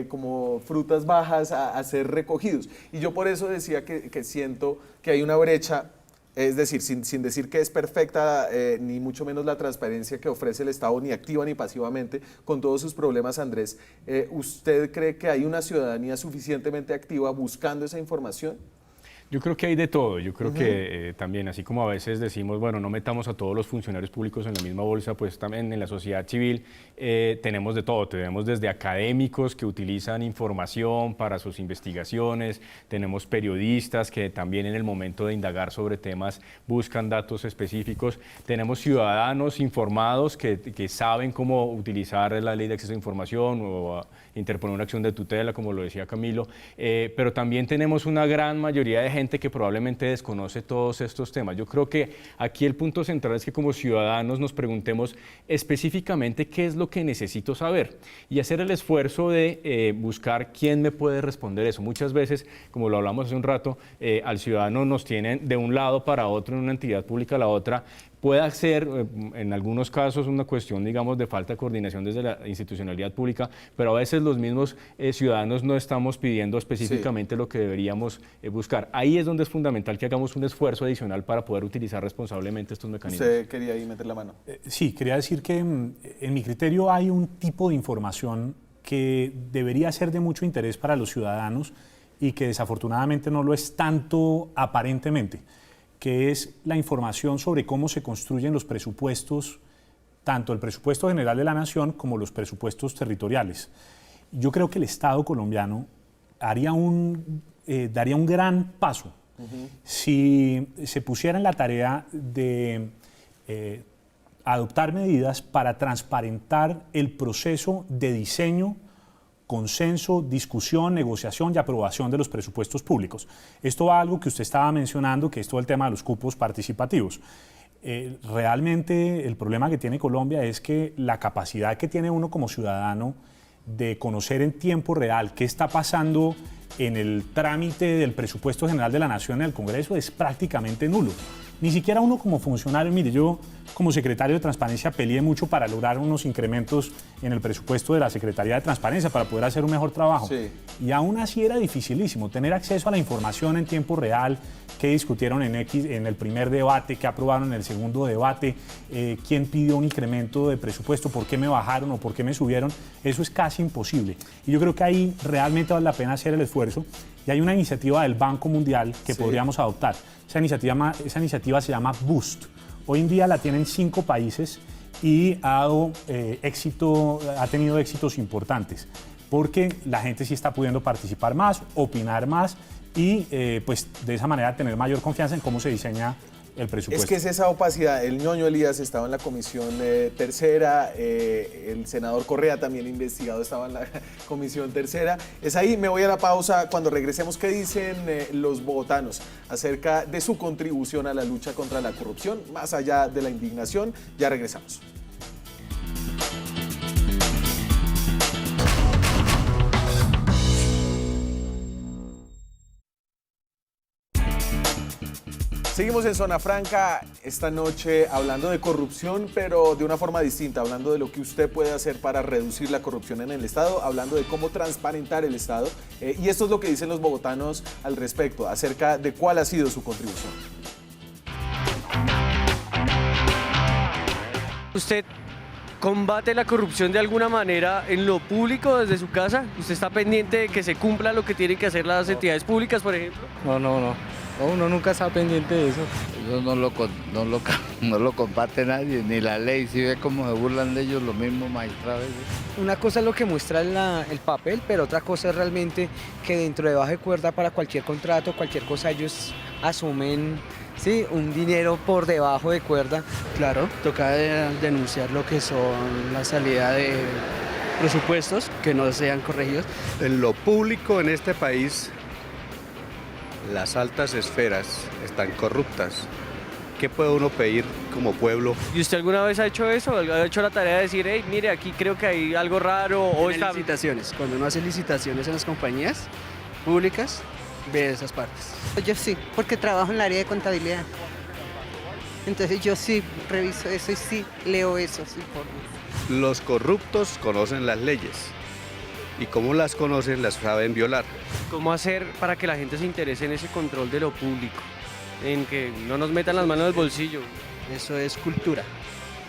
como frutas bajas a ser recogidos. Y yo por eso decía que siento que hay una brecha. Es decir, sin decir que es perfecta, ni mucho menos la transparencia que ofrece el Estado, ni activa ni pasivamente, con todos sus problemas, Andrés, ¿usted cree que hay una ciudadanía suficientemente activa buscando esa información? Yo creo que hay de todo. Yo creo que también, así como a veces decimos, bueno, no metamos a todos los funcionarios públicos en la misma bolsa, pues también en la sociedad civil tenemos de todo. Tenemos desde académicos que utilizan información para sus investigaciones, tenemos periodistas que también en el momento de indagar sobre temas buscan datos específicos, tenemos ciudadanos informados que saben cómo utilizar la ley de acceso a información o interponer una acción de tutela, como lo decía Camilo, pero también tenemos una gran mayoría de gente que probablemente desconoce todos estos temas. Yo creo que aquí el punto central es que como ciudadanos nos preguntemos específicamente qué es lo que necesito saber y hacer el esfuerzo de buscar quién me puede responder eso. Muchas veces, como lo hablamos hace un rato, al ciudadano nos tienen de un lado para otro, en una entidad pública a la otra. Puede ser, en algunos casos, una cuestión, digamos, de falta de coordinación desde la institucionalidad pública, pero a veces los mismos ciudadanos no estamos pidiendo específicamente lo que deberíamos buscar. Ahí es donde es fundamental que hagamos un esfuerzo adicional para poder utilizar responsablemente estos mecanismos. ¿Usted quería ahí meter la mano? Sí, quería decir que en mi criterio hay un tipo de información que debería ser de mucho interés para los ciudadanos y que desafortunadamente no lo es tanto aparentemente, que es la información sobre cómo se construyen los presupuestos, tanto el presupuesto general de la nación como los presupuestos territoriales. Yo creo que el Estado colombiano daría un gran paso si se pusiera en la tarea de adoptar medidas para transparentar el proceso de diseño, consenso, discusión, negociación y aprobación de los presupuestos públicos. Esto va a algo que usted estaba mencionando, que es todo el tema de los cupos participativos. Realmente el problema que tiene Colombia es que la capacidad que tiene uno como ciudadano de conocer en tiempo real qué está pasando en el trámite del presupuesto general de la Nación en el Congreso es prácticamente nulo. Ni siquiera uno como funcionario, mire, yo como secretario de Transparencia peleé mucho para lograr unos incrementos en el presupuesto de la Secretaría de Transparencia para poder hacer un mejor trabajo. Sí. Y aún así era dificilísimo tener acceso a la información en tiempo real, qué discutieron en el primer debate, qué aprobaron en el segundo debate, quién pidió un incremento de presupuesto, por qué me bajaron o por qué me subieron. Eso es casi imposible. Y yo creo que ahí realmente vale la pena hacer el esfuerzo. Y hay una iniciativa del Banco Mundial que podríamos adoptar. Esa iniciativa se llama Boost. Hoy en día la tienen 5 países y ha tenido éxitos importantes, porque la gente sí está pudiendo participar más, opinar más y pues de esa manera tener mayor confianza en cómo se diseña el presupuesto. Es que es esa opacidad. El ñoño Elías estaba en la comisión tercera, el senador Correa también investigado estaba en la comisión tercera. Es ahí, me voy a la pausa. Cuando regresemos, ¿qué dicen los bogotanos acerca de su contribución a la lucha contra la corrupción? Más allá de la indignación, ya regresamos. Seguimos en Zona Franca esta noche hablando de corrupción, pero de una forma distinta, hablando de lo que usted puede hacer para reducir la corrupción en el Estado, hablando de cómo transparentar el Estado. Y esto es lo que dicen los bogotanos al respecto, acerca de cuál ha sido su contribución. ¿Usted combate la corrupción de alguna manera en lo público desde su casa? ¿Usted está pendiente de que se cumpla lo que tienen que hacer las entidades públicas, por ejemplo? No, uno nunca está pendiente de eso. Eso no lo combate nadie, ni la ley. Si ve cómo se burlan de ellos, lo mismo magistrados. Una cosa es lo que muestra el papel, pero otra cosa es realmente que dentro de bajo de cuerda para cualquier contrato, cualquier cosa, ellos asumen un dinero por debajo de cuerda. Claro, toca denunciar lo que son la salida de presupuestos que no sean corregidos. En lo público en este país, las altas esferas están corruptas. ¿Qué puede uno pedir como pueblo? ¿Y usted alguna vez ha hecho eso? ¿Ha hecho la tarea de decir, hey, mire, aquí creo que hay algo raro? O En licitaciones, cuando uno hace licitaciones en las compañías públicas, ve esas partes. Yo sí, porque trabajo en el área de contabilidad. Entonces yo sí reviso eso y sí leo esos informes. Los corruptos conocen las leyes y como las conocen, las saben violar. ¿Cómo hacer para que la gente se interese en ese control de lo público? En que no nos metan las manos en el bolsillo. Eso es cultura.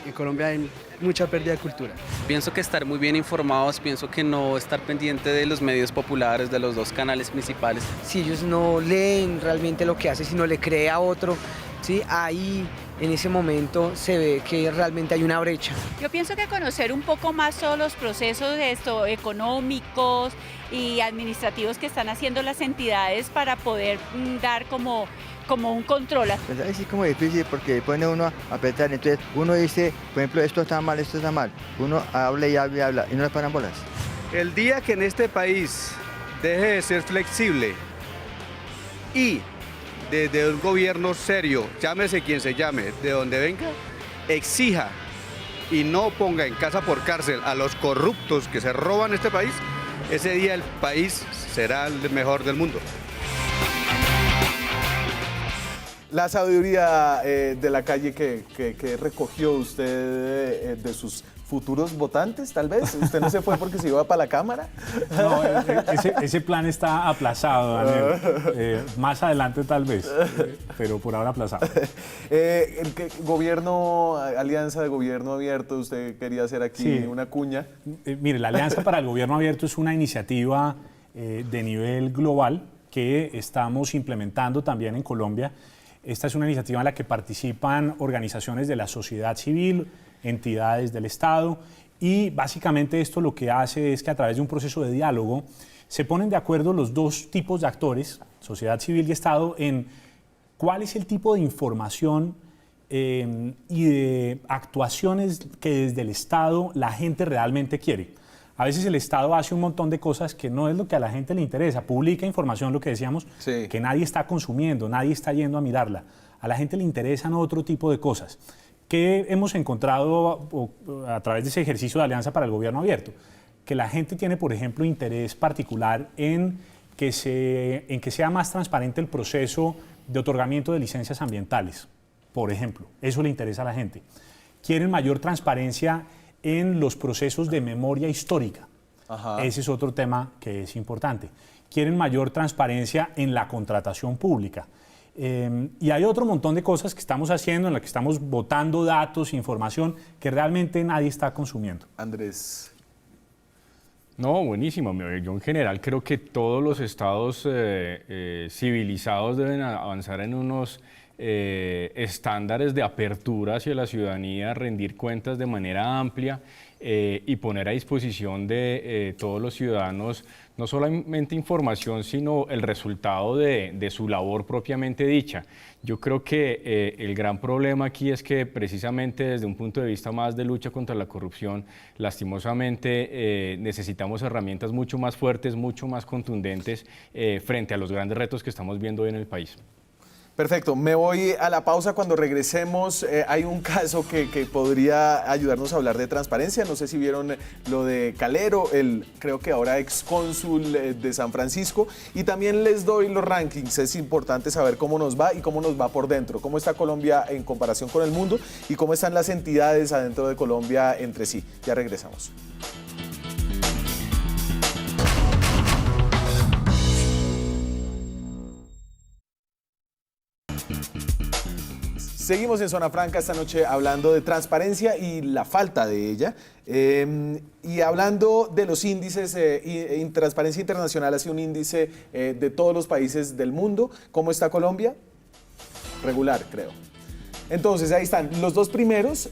En Colombia hay mucha pérdida de cultura. Pienso que estar muy bien informados, pienso que no estar pendiente de los medios populares, de los dos canales principales. Si ellos no leen realmente lo que hace, sino le cree a otro, ¿sí? Ahí en ese momento se ve que realmente hay una brecha. Yo pienso que conocer un poco más todos los procesos económicos y administrativos que están haciendo las entidades para poder dar como un control. Pues es como difícil porque pone uno a pensar, entonces uno dice, por ejemplo, esto está mal, uno habla y habla y habla y no le paran bolas. El día que en este país deje de ser flexible y desde un gobierno serio, llámese quien se llame, de donde venga, exija y no ponga en casa por cárcel a los corruptos que se roban este país, ese día el país será el mejor del mundo. La sabiduría de la calle que recogió usted de sus futuros votantes, tal vez. ¿Usted no se fue porque se iba para la Cámara? No, ese plan está aplazado, Daniel. Más adelante tal vez, pero por ahora aplazado. Alianza de Gobierno Abierto, usted quería hacer aquí una cuña. Mire, la Alianza para el Gobierno Abierto es una iniciativa de nivel global que estamos implementando también en Colombia. Esta es una iniciativa en la que participan organizaciones de la sociedad civil, entidades del Estado, y básicamente esto lo que hace es que a través de un proceso de diálogo se ponen de acuerdo los dos tipos de actores, sociedad civil y Estado, en cuál es el tipo de información y de actuaciones que desde el Estado la gente realmente quiere. A veces el Estado hace un montón de cosas que no es lo que a la gente le interesa. Publica información, lo que decíamos, que nadie está consumiendo, nadie está yendo a mirarla. A la gente le interesan otro tipo de cosas. ¿Qué hemos encontrado a través de ese ejercicio de Alianza para el Gobierno Abierto? Que la gente tiene, por ejemplo, interés particular en que sea más transparente el proceso de otorgamiento de licencias ambientales, por ejemplo. Eso le interesa a la gente. Quieren mayor transparencia en los procesos de memoria histórica. Ajá. Ese es otro tema que es importante. Quieren mayor transparencia en la contratación pública. Y hay otro montón de cosas que estamos haciendo, en las que estamos botando datos, información, que realmente nadie está consumiendo. Andrés. No, buenísimo. Yo en general creo que todos los estados civilizados deben avanzar en unos estándares de apertura hacia la ciudadanía, rendir cuentas de manera amplia y poner a disposición de todos los ciudadanos no solamente información, sino el resultado de su labor propiamente dicha. Yo creo que el gran problema aquí es que precisamente desde un punto de vista más de lucha contra la corrupción, lastimosamente necesitamos herramientas mucho más fuertes, mucho más contundentes frente a los grandes retos que estamos viendo hoy en el país. Perfecto, me voy a la pausa. Cuando regresemos hay un caso que podría ayudarnos a hablar de transparencia. No sé si vieron lo de Calero, el creo que ahora excónsul de San Francisco, y también les doy los rankings. Es importante saber cómo nos va y cómo nos va por dentro, cómo está Colombia en comparación con el mundo y cómo están las entidades adentro de Colombia entre sí. Ya regresamos. Seguimos en Zona Franca esta noche hablando de transparencia y la falta de ella. Y hablando de los índices, Transparencia Internacional hace un índice de todos los países del mundo. ¿Cómo está Colombia? Regular, creo. Entonces, ahí están los dos primeros.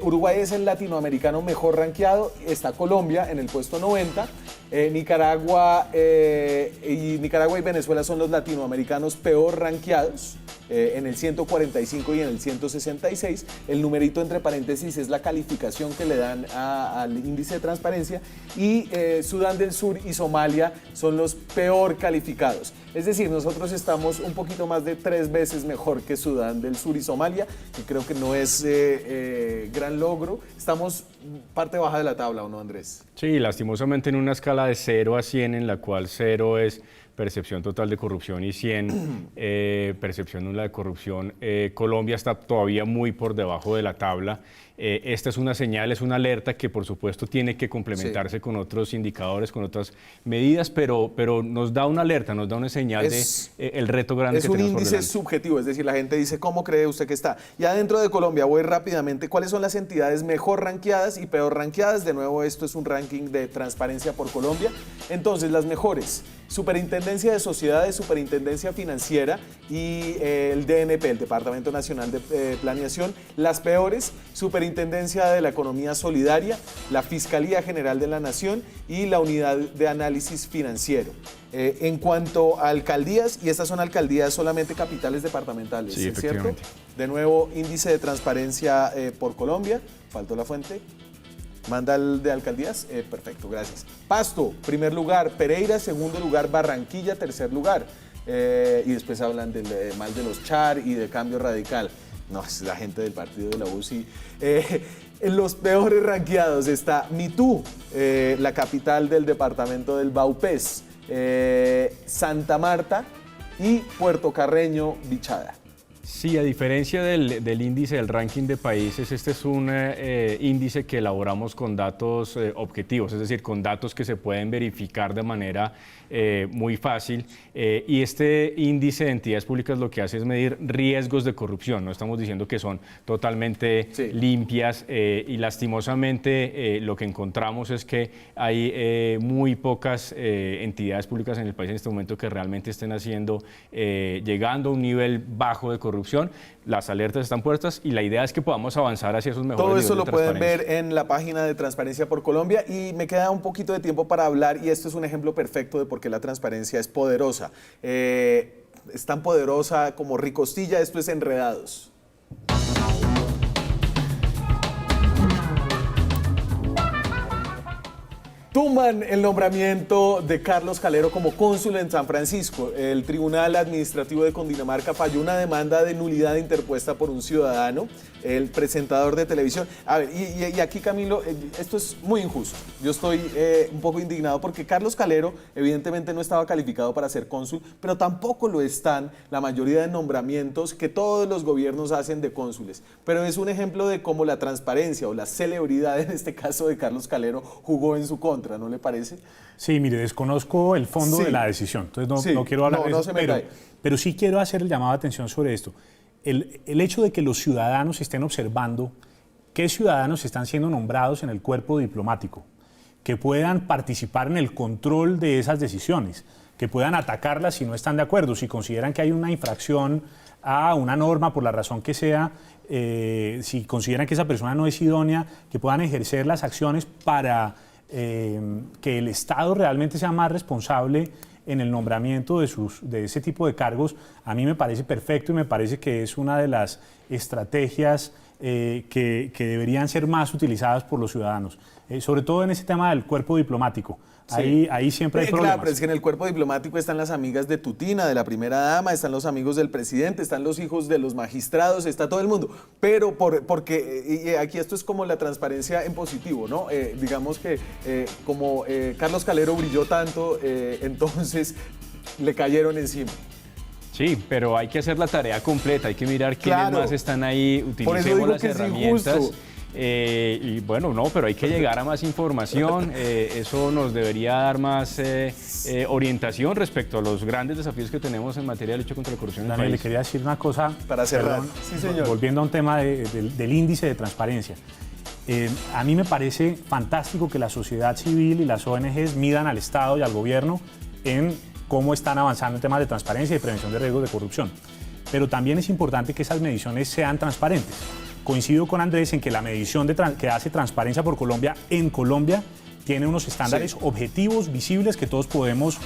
Uruguay es el latinoamericano mejor rankeado. Está Colombia en el puesto 90. Nicaragua y Venezuela son los latinoamericanos peor rankeados. En el 145 y en el 166. El numerito entre paréntesis es la calificación que le dan al índice de transparencia, y Sudán del Sur y Somalia son los peor calificados. Es decir, nosotros estamos un poquito más de 3 veces mejor que Sudán del Sur y Somalia, que creo que no es gran logro. Estamos parte baja de la tabla, ¿o no, Andrés? Sí, lastimosamente en una escala de 0 a 100, en la cual 0 es percepción total de corrupción y 100 percepción nula de corrupción. Colombia está todavía muy por debajo de la tabla. Esta es una señal, es una alerta que por supuesto tiene que complementarse con otros indicadores, con otras medidas, pero nos da una alerta, nos da una señal de el reto grande que tenemos por delante. Es un índice subjetivo, es decir, la gente dice, ¿cómo cree usted que está? Ya dentro de Colombia, voy rápidamente, ¿cuáles son las entidades mejor ranqueadas y peor ranqueadas? De nuevo, esto es un ranking de Transparencia por Colombia. Entonces, las mejores: Superintendencia de Sociedades, Superintendencia Financiera y el DNP, el Departamento Nacional de Planeación. Las peores: Superintendencia de la Economía Solidaria, la Fiscalía General de la Nación y la Unidad de Análisis Financiero. En cuanto a alcaldías, y estas son alcaldías solamente capitales departamentales, sí, ¿es cierto? efectivamente. De nuevo, índice de transparencia por Colombia, faltó la fuente. Manda el de alcaldías, perfecto, gracias. Pasto, primer lugar; Pereira, segundo lugar; Barranquilla, tercer lugar. Y después hablan del mal de los Char y de Cambio Radical. No, es la gente del partido de la UCI. En los peores ranqueados está Mitú, la capital del departamento del Vaupés, Santa Marta y Puerto Carreño, Bichada. Sí, a diferencia del índice del ranking de países, este es un índice que elaboramos con datos objetivos, es decir, con datos que se pueden verificar de manera muy fácil. Y este índice de entidades públicas lo que hace es medir riesgos de corrupción. No estamos diciendo que son totalmente limpias y lastimosamente lo que encontramos es que hay muy pocas entidades públicas en el país en este momento que realmente estén llegando a un nivel bajo de corrupción. Las alertas están puestas y la idea es que podamos avanzar hacia esos mejores niveles de transparencia. Todo eso lo pueden ver en la página de Transparencia por Colombia y me queda un poquito de tiempo para hablar y esto es un ejemplo perfecto de por qué la transparencia es poderosa. Es tan poderosa como Ricostilla, esto es Enredados. Tumban el nombramiento de Carlos Calero como cónsul en San Francisco. El Tribunal Administrativo de Cundinamarca falló una demanda de nulidad interpuesta por un ciudadano, el presentador de televisión. A ver, y aquí, Camilo, esto es muy injusto. Yo estoy un poco indignado porque Carlos Calero evidentemente no estaba calificado para ser cónsul, pero tampoco lo están la mayoría de nombramientos que todos los gobiernos hacen de cónsules. Pero es un ejemplo de cómo la transparencia o la celebridad, en este caso de Carlos Calero, jugó en su contra. ¿No le parece? Sí, mire, desconozco el fondo de la decisión, entonces no quiero hablar de eso, pero sí quiero hacer el llamado de atención sobre esto. El hecho de que los ciudadanos estén observando qué ciudadanos están siendo nombrados en el cuerpo diplomático, que puedan participar en el control de esas decisiones, que puedan atacarlas si no están de acuerdo, si consideran que hay una infracción a una norma por la razón que sea, si consideran que esa persona no es idónea, que puedan ejercer las acciones para que el Estado realmente sea más responsable en el nombramiento de ese tipo de cargos. A mí me parece perfecto y me parece que es una de las estrategias que deberían ser más utilizadas por los ciudadanos, sobre todo en ese tema del cuerpo diplomático. Sí. Ahí siempre hay problemas. Claro, pero es que en el cuerpo diplomático están las amigas de Tutina, de la primera dama, están los amigos del presidente, están los hijos de los magistrados, está todo el mundo. Pero porque aquí esto es como la transparencia en positivo, ¿no? Digamos que como Carlos Calero brilló tanto, entonces le cayeron encima. Sí, pero hay que hacer la tarea completa, hay que mirar quiénes más están ahí, utilicemos las herramientas. Y bueno, no, pero hay que llegar a más información, eso nos debería dar más orientación respecto a los grandes desafíos que tenemos en materia de lucha contra la corrupción en el país. Le quería decir una cosa, para cerrar. Sí, señor. Volviendo a un tema del índice de transparencia. A mí me parece fantástico que la sociedad civil y las ONGs midan al Estado y al gobierno en cómo están avanzando en temas de transparencia y prevención de riesgos de corrupción. Pero también es importante que esas mediciones sean transparentes. Coincido con Andrés en que la medición que hace Transparencia por Colombia en Colombia tiene unos estándares objetivos, visibles, que todos podemos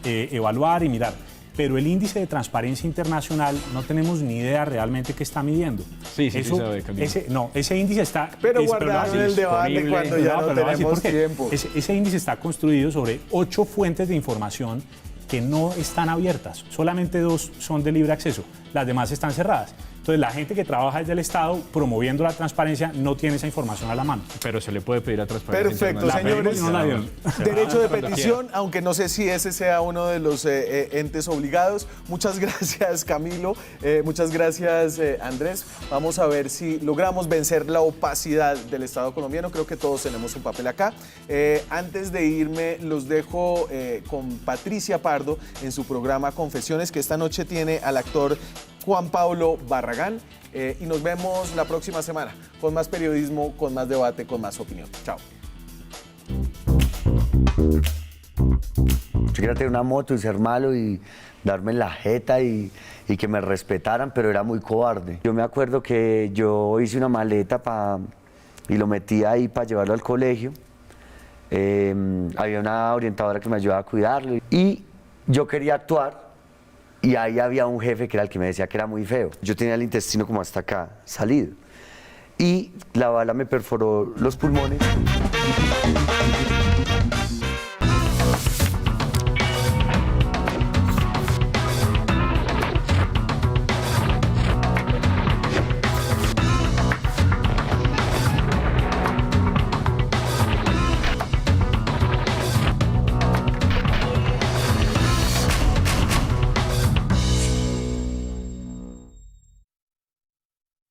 evaluar y mirar. Pero el índice de transparencia internacional no tenemos ni idea realmente qué está midiendo. Sí, sabe, ese índice está... Pero guardaron el debate cuando ya no tenemos tiempo. Ese índice está construido sobre 8 fuentes de información que no están abiertas. Solamente 2 son de libre acceso. Las demás están cerradas. Entonces, la gente que trabaja desde el Estado promoviendo la transparencia no tiene esa información a la mano. Pero se le puede pedir a Transparencia Perfecto, Internacional. señores. Derecho de petición, aunque no sé si ese sea uno de los entes obligados. Muchas gracias, Camilo. Muchas gracias, Andrés. Vamos a ver si logramos vencer la opacidad del Estado colombiano. Creo que todos tenemos un papel acá. Antes de irme, los dejo con Patricia Pardo en su programa Confesiones, que esta noche tiene al actor Juan Pablo Barragán. Y nos vemos la próxima semana con más periodismo, con más debate, con más opinión. Chao. Yo quería tener una moto y ser malo y darme en la jeta y que me respetaran, pero era muy cobarde. Yo me acuerdo que yo hice una maleta y lo metí ahí para llevarlo al colegio. Había una orientadora que me ayudaba a cuidarlo y yo quería actuar. Y ahí había un jefe que era el que me decía que era muy feo. Yo tenía el intestino como hasta acá, salido. Y la bala me perforó los pulmones.